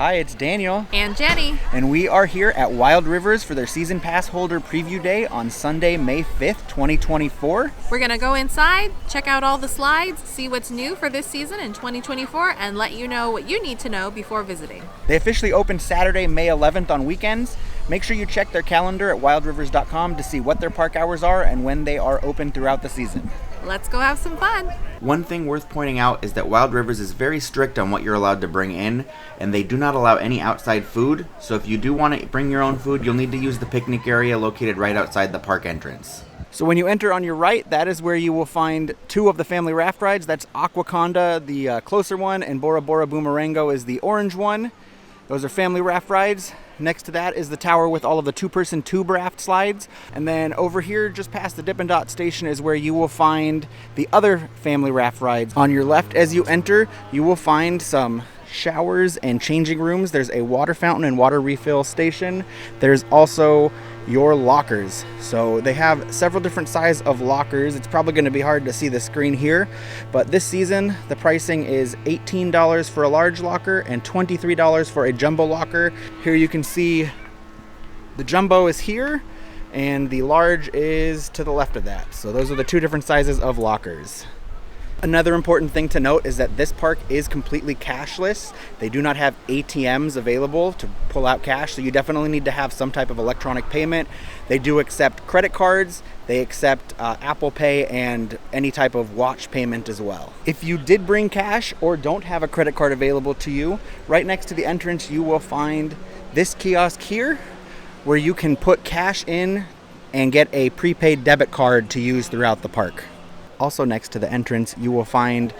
Hi, it's Daniel. And Jenny. And we are here at Wild Rivers for their Season Pass Holder Preview Day on Sunday, May 5th, 2024. We're going to go inside, check out all the slides, see what's new for this season in 2024, and let you know what you need to know before visiting. They officially open Saturday, May 11th on weekends. Make sure you check their calendar at wildrivers.com to see what their park hours are and when they are open throughout the season. Let's go have some fun. One thing worth pointing out is that Wild Rivers is very strict on what you're allowed to bring in, and they do not allow any outside food, so if you do want to bring your own food, you'll need to use the picnic area located right outside the park entrance. So when you enter on your right, that is where you will find two of the family raft rides. That's Aquaconda, the closer one, and Bora Bora Boomerango is the orange one. Those are family raft rides. Next to that is the tower with all of the two-person tube raft slides. And then over here, just past the Dippin' Dot station, is where you will find the other family raft rides. On your left as you enter, you will find some showers and changing rooms. There's a water fountain and water refill station. There's also your lockers. So they have several different size of lockers. It's probably going to be hard to see the screen here, but this season the pricing is $18 for a large locker and $23 for a jumbo locker. Here you can see the jumbo is here and the large is to the left of that. So those are the two different sizes of lockers. Another important thing to note is that this park is completely cashless. They do not have ATMs available to pull out cash, so you definitely need to have some type of electronic payment. They do accept credit cards, they accept Apple Pay, and any type of watch payment as well. If you did bring cash or don't have a credit card available to you, right next to the entrance you will find this kiosk here where you can put cash in and get a prepaid debit card to use throughout the park. Also next to the entrance, you will find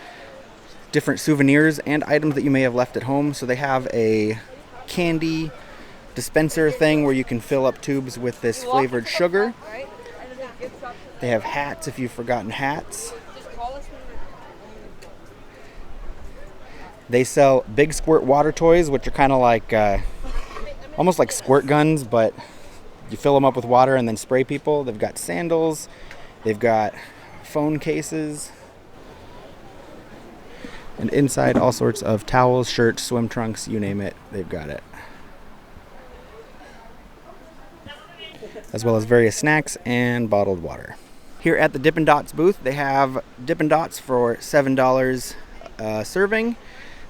different souvenirs and items that you may have left at home. So they have a candy dispenser thing where you can fill up tubes with this flavored sugar. They have hats if you've forgotten hats. They sell big squirt water toys, which are kind of like, almost like squirt guns, but you fill them up with water and then spray people. They've got sandals. They've got phone cases, and inside all sorts of towels, shirts, swim trunks, you name it, they've got it. As well as various snacks and bottled water. Here at the Dippin' Dots booth, they have Dippin' Dots for $7 serving.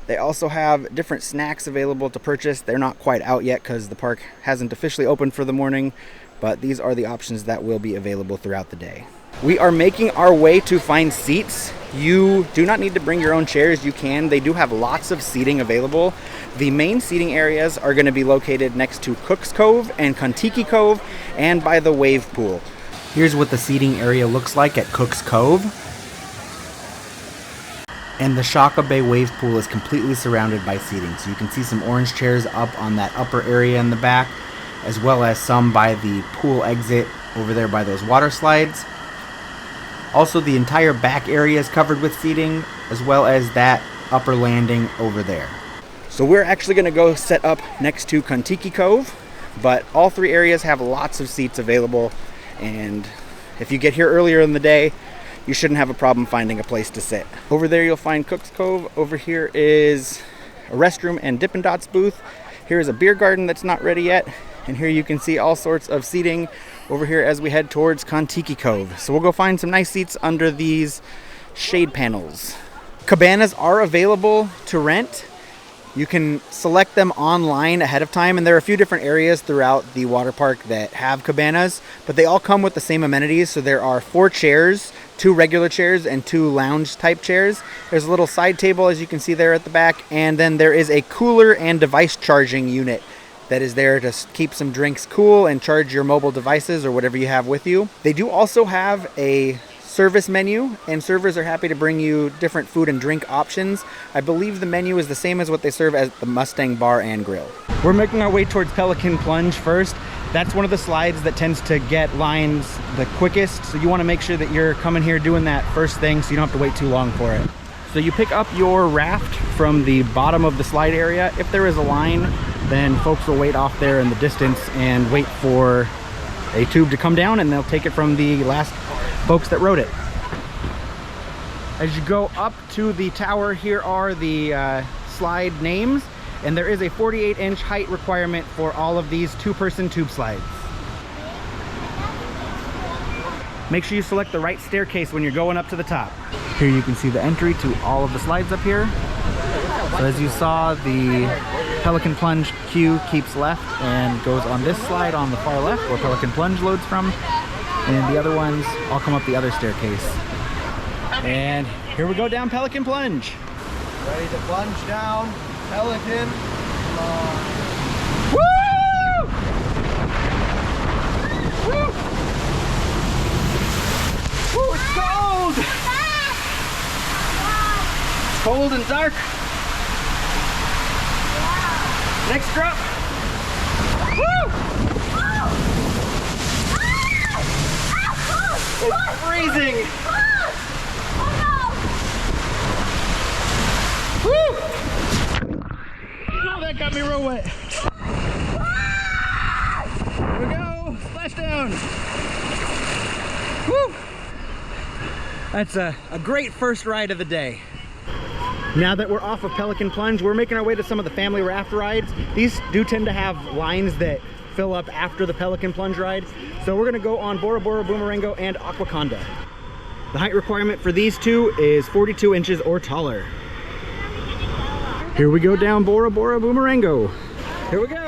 They also have different snacks available to purchase. They're not quite out yet because the park hasn't officially opened for the morning, but these are the options that will be available throughout the day. We are making our way to find seats. You do not need to bring your own chairs. You can. They do have lots of seating available. The main seating areas are going to be located next to Cook's Cove and Kontiki Cove and by the wave pool. Here's what the seating area looks like at Cook's Cove. And the Shaka Bay wave pool is completely surrounded by seating. So you can see some orange chairs up on that upper area in the back, as well as some by the pool exit over there by those water slides. Also, the entire back area is covered with seating, as well as that upper landing over there. So we're actually going to go set up next to Kontiki Cove, but all three areas have lots of seats available, and if you get here earlier in the day, you shouldn't have a problem finding a place to sit. Over there you'll find Cook's Cove. Over here is a restroom and Dippin' Dots booth. Here is a beer garden that's not ready yet, and here you can see all sorts of seating over here as we head towards Kontiki Cove. So we'll go find some nice seats under these shade panels. Cabanas are available to rent. You can select them online ahead of time, and there are a few different areas throughout the water park that have cabanas, but they all come with the same amenities. So there are 4 chairs, 2 regular chairs and 2 lounge type chairs. There's a little side table as you can see there at the back, and then there is a cooler and device charging unit that is there to keep some drinks cool and charge your mobile devices or whatever you have with you. They do also have a service menu, and servers are happy to bring you different food and drink options. I believe the menu is the same as what they serve at the Mustang Bar and Grill. We're making our way towards Pelican Plunge first. That's one of the slides that tends to get lines the quickest, so you want to make sure that you're coming here doing that first thing so you don't have to wait too long for it. So you pick up your raft from the bottom of the slide area. If there is a line, then folks will wait off there in the distance and wait for a tube to come down, and they'll take it from the last folks that rode it. As you go up to the tower, here are the slide names. And there is a 48-inch height requirement for all of these two-person tube slides. Make sure you select the right staircase when you're going up to the top. Here you can see the entry to all of the slides up here. So as you saw, the Pelican Plunge queue keeps left and goes on this slide on the far left where Pelican Plunge loads from. And the other ones all come up the other staircase. And here we go down Pelican Plunge. Ready to plunge down, Pelican Plunge. Woo! Woo! Woo, it's cold! It's cold and dark. Next drop. Woo! It's freezing. Woo! Oh, that got me real wet. Here we go. Splashdown. Woo! That's a great first ride of the day. Now that we're off of Pelican Plunge, we're making our way to some of the family raft rides. These do tend to have lines that fill up after the Pelican Plunge ride. So we're gonna go on Bora Bora Boomerango and Aquaconda. The height requirement for these two is 42 inches or taller. Here we go down Bora Bora Boomerango. Here we go.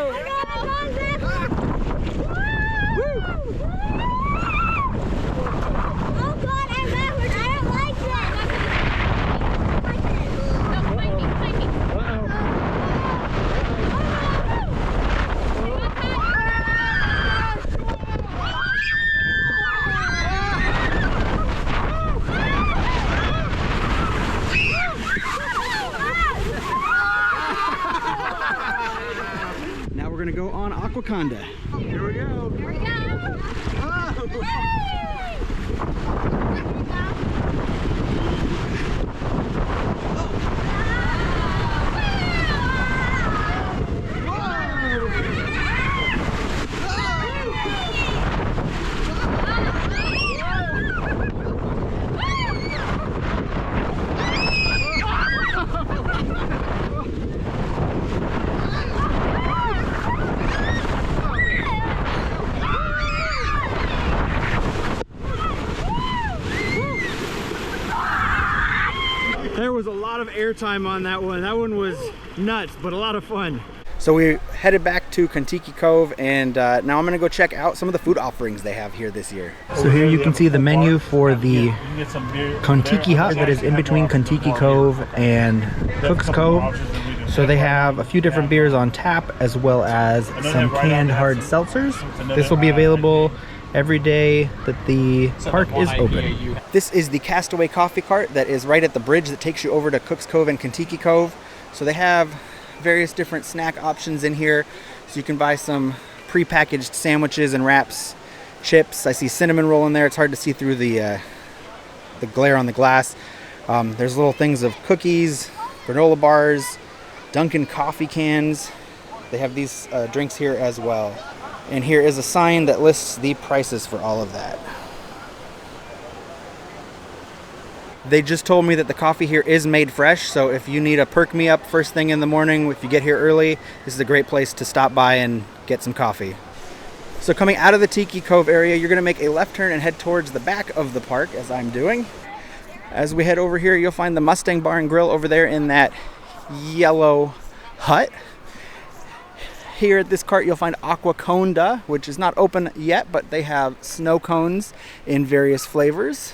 Now we're gonna go on Aquaconda. Here we go. Here we go. There was a lot of airtime on that one. That one was nuts, but a lot of fun. So we headed back to Kontiki Cove, and now I'm gonna go check out some of the food offerings they have here this year. So here you can see the menu for the Kontiki hut that is in between Kontiki Cove and Cook's Cove. So they have a few different beers on tap, as well as some canned hard seltzers. This will be available every day that the park is open. This is the Castaway Coffee Cart that is right at the bridge that takes you over to Cook's Cove and Kontiki Cove. So they have various different snack options in here. So you can buy some pre-packaged sandwiches and wraps, chips. I see cinnamon roll in there. It's hard to see through the glare on the glass. There's little things of cookies, granola bars, Dunkin' coffee cans. They have these drinks here as well. And here is a sign that lists the prices for all of that. They just told me that the coffee here is made fresh, so if you need a perk me up first thing in the morning, if you get here early, this is a great place to stop by and get some coffee. So coming out of the Tiki Cove area, you're gonna make a left turn and head towards the back of the park, as I'm doing. As we head over here, you'll find the Mustang Bar and Grill over there in that yellow hut. Here at this cart you'll find Aquaconda, which is not open yet, but they have snow cones in various flavors.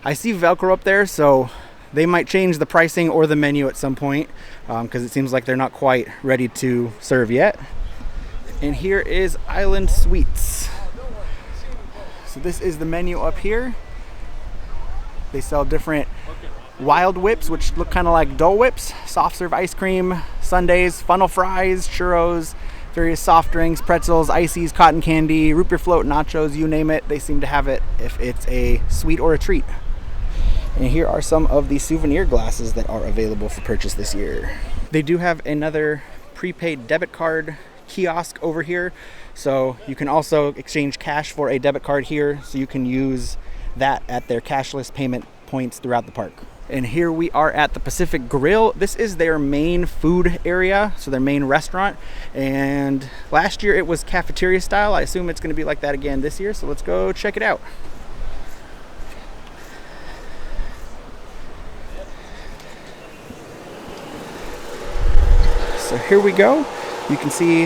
I see Velcro up there, so they might change the pricing or the menu at some point, because it seems like they're not quite ready to serve yet. And here is Island Sweets. So this is the menu up here. They sell different wild whips, which look kind of like Dole Whips, soft serve ice cream, sundaes, funnel fries, churros, various soft drinks, pretzels, ices, cotton candy, root beer float, nachos, you name it. They seem to have it if it's a sweet or a treat. And here are some of the souvenir glasses that are available for purchase this year. They do have another prepaid debit card kiosk over here, so you can also exchange cash for a debit card here, so you can use that at their cashless payment points throughout the park. And here we are at the Pacific Grille. This is their main food area, so their main restaurant. And last year it was cafeteria style. I assume it's going to be like that again this year, so let's go check it out. So here we go. You can see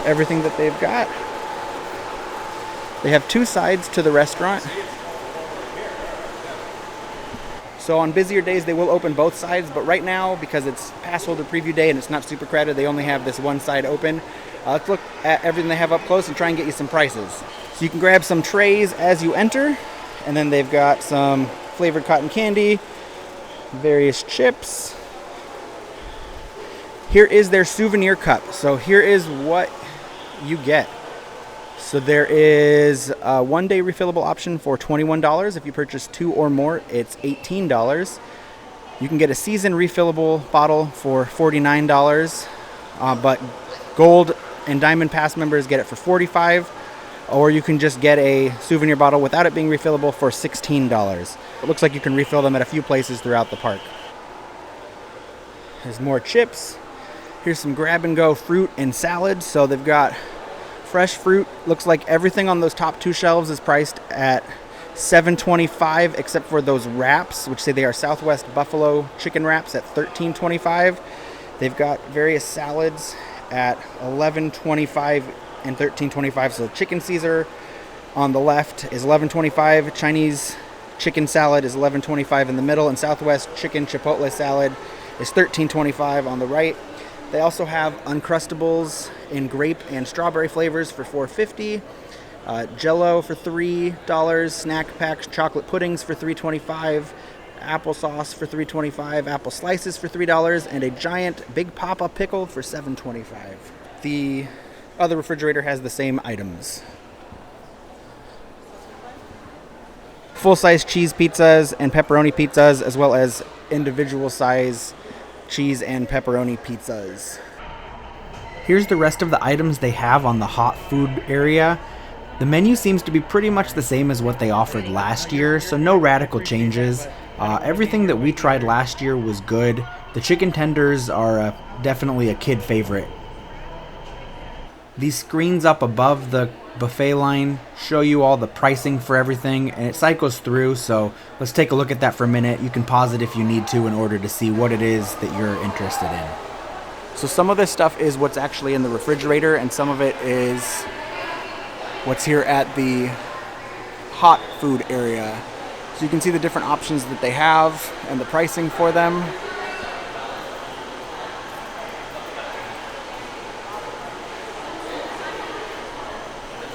everything that they've got. They have two sides to the restaurant. So on busier days, they will open both sides, but right now, because it's Passholder preview day and it's not super crowded, they only have this one side open. Let's look at everything they have up close and try and get you some prices. So you can grab some trays as you enter, and then they've got some flavored cotton candy, various chips. Here is their souvenir cup. So here is what you get. So there is a one-day refillable option for $21. If you purchase 2 or more, it's $18. You can get a season refillable bottle for $49, but Gold and Diamond Pass members get it for $45, or you can just get a souvenir bottle without it being refillable for $16. It looks like you can refill them at a few places throughout the park. There's more chips. Here's some grab-and-go fruit and salads. So they've got fresh fruit. Looks like everything on those top 2 shelves is priced at $7.25, except for those wraps, which say they are Southwest Buffalo chicken wraps at $13.25. They've got various salads at $11.25 and $13.25. So chicken Caesar on the left is $11.25. Chinese chicken salad is $11.25 in the middle, and Southwest chicken chipotle salad is $13.25 on the right. They also have Uncrustables in grape and strawberry flavors for $4.50, Jell-O for $3, snack packs, chocolate puddings for $3.25, applesauce for $3.25, apple slices for $3, and a giant Big Papa pickle for $7.25. The other refrigerator has the same items. Full-size cheese pizzas and pepperoni pizzas, as well as individual size cheese and pepperoni pizzas. Here's the rest of the items they have on the hot food area. The menu seems to be pretty much the same as what they offered last year, so no radical changes. Everything that we tried last year was good. The chicken tenders are definitely a kid favorite. These screens up above the buffet line show you all the pricing for everything, and it cycles through, so let's take a look at that for a minute. You can pause it if you need to in order to see what it is that you're interested in. So some of this stuff is what's actually in the refrigerator, and some of it is what's here at the hot food area. So you can see the different options that they have and the pricing for them.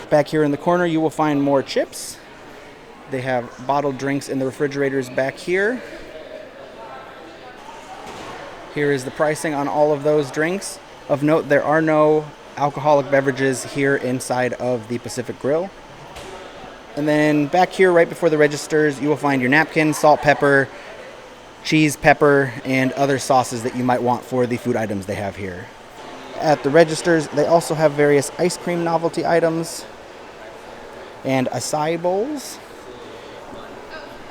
Back here in the corner, you will find more chips. They have bottled drinks in the refrigerators back here. Here is the pricing on all of those drinks. Of note, there are no alcoholic beverages here inside of the Pacific Grille. And then back here, right before the registers, you will find your napkin, salt, pepper, cheese, pepper, and other sauces that you might want for the food items they have here. At the registers, they also have various ice cream novelty items and acai bowls.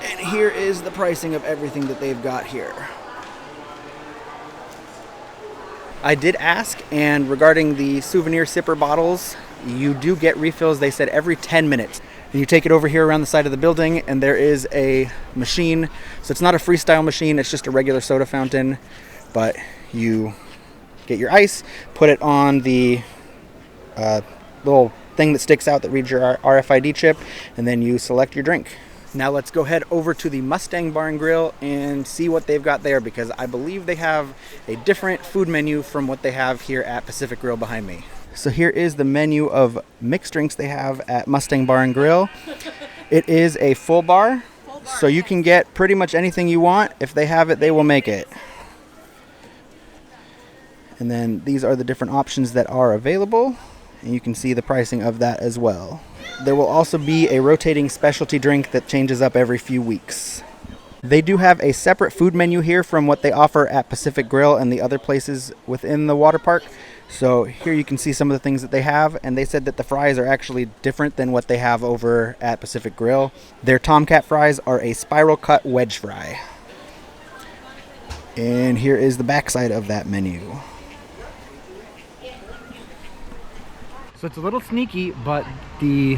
And here is the pricing of everything that they've got here. I did ask, and regarding the souvenir sipper bottles, you do get refills, they said, every 10 minutes. And you take it over here around the side of the building, and there is a machine. So it's not a freestyle machine, it's just a regular soda fountain. But you get your ice, put it on the little thing that sticks out that reads your RFID chip, and then you select your drink. Now let's go head over to the Mustang Bar Grill and see what they've got there, because I believe they have a different food menu from what they have here at Pacific Grille behind me. So here is the menu of mixed drinks they have at Mustang Bar and Grill. It is a full bar, so you can get pretty much anything you want. If they have it, they will make it. And then these are the different options that are available, and you can see the pricing of that as well. There will also be a rotating specialty drink that changes up every few weeks. They do have a separate food menu here from what they offer at Pacific Grille and the other places within the water park. So here you can see some of the things that they have, and they said that the fries are actually different than what they have over at Pacific Grille. Their Tomcat fries are a spiral cut wedge fry. And here is the backside of that menu. So it's a little sneaky, but the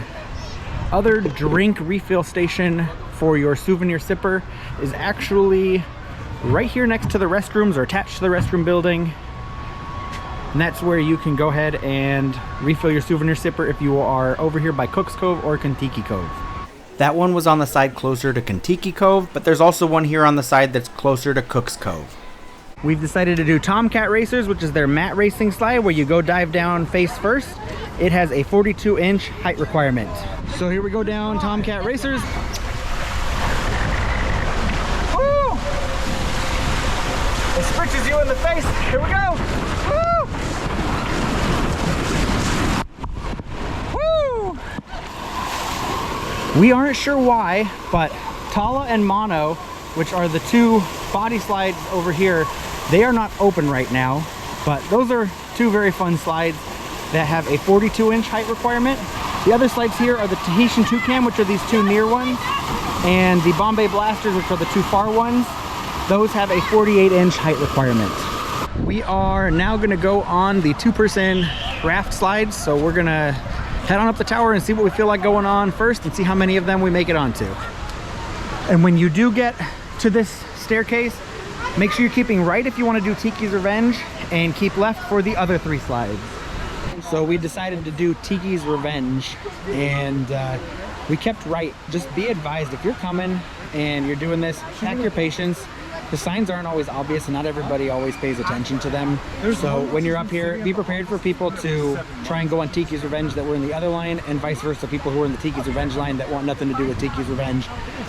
other drink refill station for your souvenir sipper is actually right here next to the restrooms, or attached to the restroom building. And that's where you can go ahead and refill your souvenir sipper if you are over here by Cook's Cove or Kontiki Cove. That one was on the side closer to Kontiki Cove, but there's also one here on the side that's closer to Cook's Cove. We've decided to do Tomcat Racers, which is their mat racing slide where you go dive down face first. It has a 42-inch height requirement. So here we go down Tomcat Racers. Woo! It scritches you in the face. Here we go. Woo! Woo! We aren't sure why, but Tala and Mono, which are the two body slides over here, they are not open right now, but those are two very fun slides that have a 42-inch height requirement. The other slides here are the Tahitian Toucan, which are these two near ones, and the Bombay Blasters, which are the two far ones. Those have a 48-inch height requirement. We are now gonna go on the two-person raft slides, so we're gonna head on up the tower and see what we feel like going on first and see how many of them we make it onto. And when you do get to this staircase, make sure you're keeping right if you want to do Tiki's Revenge, and keep left for the other three slides. So we decided to do Tiki's Revenge, and we kept right. Just be advised, if you're coming and you're doing this, pack your patience. The signs aren't always obvious, and not everybody always pays attention to them. So when you're up here, be prepared for people to try and go on Tiki's Revenge that were in the other line, and vice versa, people who are in the Tiki's Revenge line that want nothing to do with Tiki's Revenge.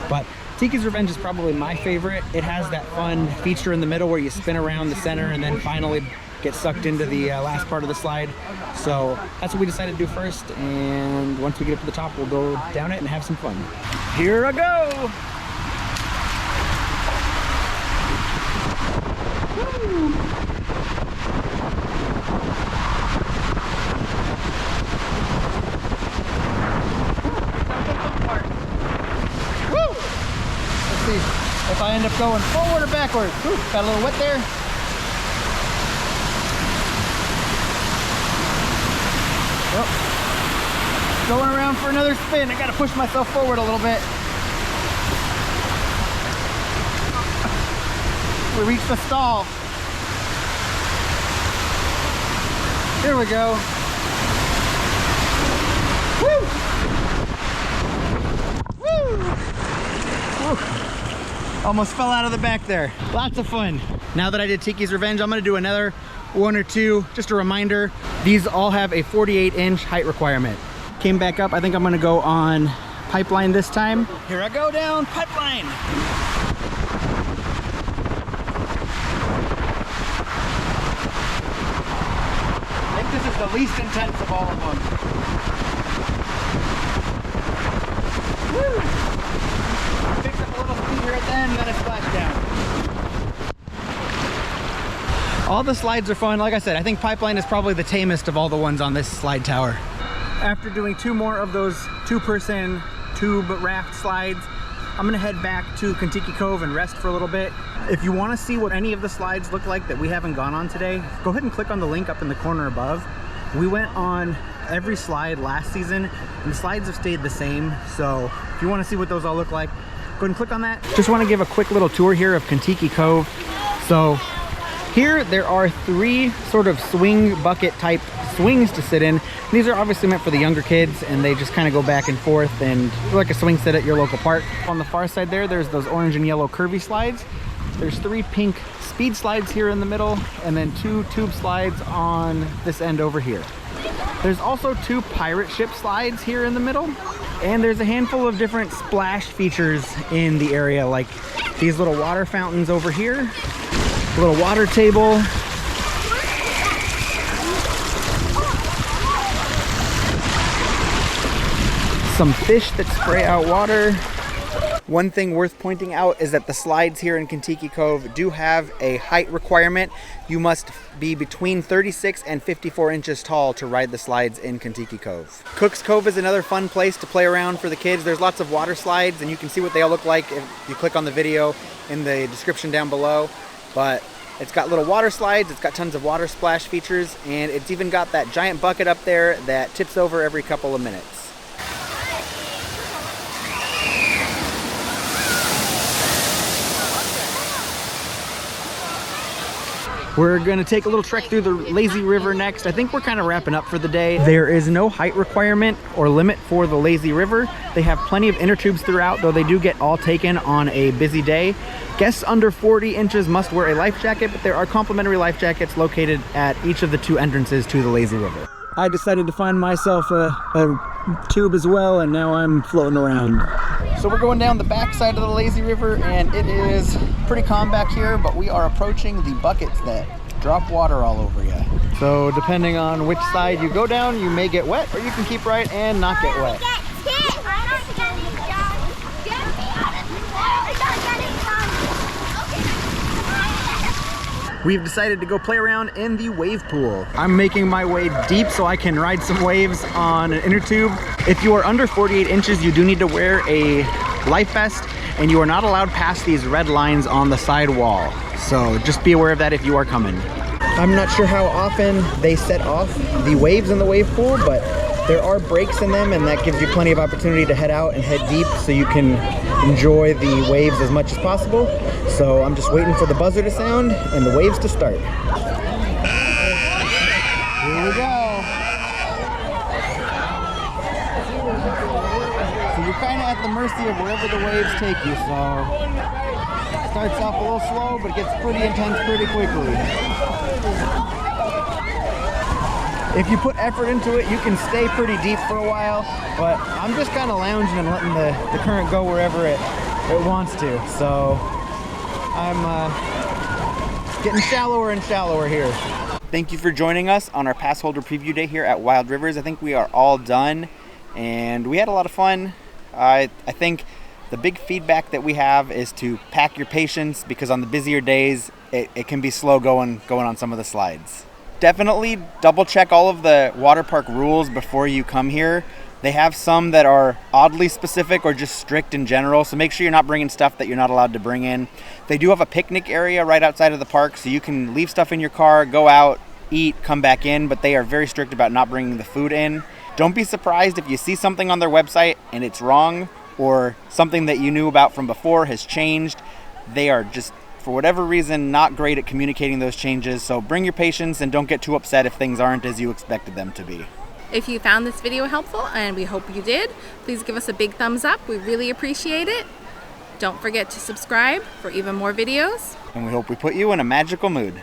But Tiki's Revenge is probably my favorite. It has that fun feature in the middle where you spin around the center and then finally get sucked into the last part of the slide. So that's what we decided to do first, and once we get up to the top, we'll go down it and have some fun. Here I go! Woo! Let's see if I end up going forward or backwards. Ooh, got a little wet there. Well, going around for another spin. I gotta push myself forward a little bit. We reached the stall. Here we go. Woo! Woo! Woo! Almost fell out of the back there. Lots of fun. Now that I did Tiki's Revenge, I'm gonna do another one or two. Just a reminder, these all have a 48-inch height requirement. Came back up. I think I'm gonna go on Pipeline this time. Here I go down Pipeline. I think this is the least intense of all of them. Woo! Picks up a little speed here at the end, and then a splashdown. All the slides are fun. Like I said, I think Pipeline is probably the tamest of all the ones on this slide tower. After doing two more of those two-person tube raft slides, I'm gonna head back to Kontiki Cove and rest for a little bit. If you wanna see what any of the slides look like that we haven't gone on today, go ahead and click on the link up in the corner above. We went on every slide last season, and the slides have stayed the same. So if you wanna see what those all look like, go ahead and click on that. Just wanna give a quick little tour here of Kontiki Cove. So here there are three sort of swing bucket type swings to sit in. These are obviously meant for the younger kids, and they just kind of go back and forth and like a swing set at your local park. On the far side there's those orange and yellow curvy slides. There's three pink speed slides here in the middle, and then two tube slides on this end over here. There's also two pirate ship slides here in the middle, and there's a handful of different splash features in the area, like these little water fountains over here, a little water table, some fish that spray out water, One thing worth pointing out is that the slides here in Kontiki Cove do have a height requirement. You must be between 36 and 54 inches tall to ride the slides in Kontiki Cove. Cook's Cove is another fun place to play around for the kids. There's lots of water slides, and you can see what they all look like if you click on the video in the description down below. But it's got little water slides, it's got tons of water splash features, and it's even got that giant bucket up there that tips over every couple of minutes. We're gonna take a little trek through the lazy river next. I think we're kind of wrapping up for the day. There is no height requirement or limit for the lazy river. They have plenty of inner tubes throughout, though they do get all taken on a busy day. Guests under 40 inches must wear a life jacket, but there are complimentary life jackets located at each of the 2 entrances to the lazy river. I decided to find myself a tube as well, and now I'm floating around. So we're going down the back side of the lazy river, and it is pretty calm back here, but we are approaching the buckets that drop water all over you. So depending on which side you go down, you may get wet, or you can keep right and not get wet. We've decided to go play around in the wave pool. I'm making my way deep so I can ride some waves on an inner tube. If you are under 48 inches, you do need to wear a life vest, and you are not allowed past these red lines on the side wall. So just be aware of that if you are coming. I'm not sure how often they set off the waves in the wave pool, but there are breaks in them, and that gives you plenty of opportunity to head out and head deep so you can enjoy the waves as much as possible. So I'm just waiting for the buzzer to sound and the waves to start. Here we go. So you're kind of at the mercy of wherever the waves take you. So it starts off a little slow, but it gets pretty intense pretty quickly. If you put effort into it, you can stay pretty deep for a while, but I'm just kind of lounging and letting the current go wherever it wants to. So I'm getting shallower and shallower here. Thank you for joining us on our pass holder preview day here at Wild Rivers. I think we are all done, and we had a lot of fun. I think the big feedback that we have is to pack your patience, because on the busier days, it can be slow going on some of the slides. Definitely double check all of the water park rules before you come here. They have some that are oddly specific or just strict in general, so make sure you're not bringing stuff that you're not allowed to bring in. They do have a picnic area right outside of the park, so you can leave stuff in your car, go out, eat, come back in, but they are very strict about not bringing the food in. Don't be surprised if you see something on their website and it's wrong, or something that you knew about from before has changed. They are just, for whatever reason, not great at communicating those changes, so bring your patience and don't get too upset if things aren't as you expected them to be. If you found this video helpful, and we hope you did, please give us a big thumbs up. We really appreciate it. Don't forget to subscribe for even more videos. And we hope we put you in a magical mood.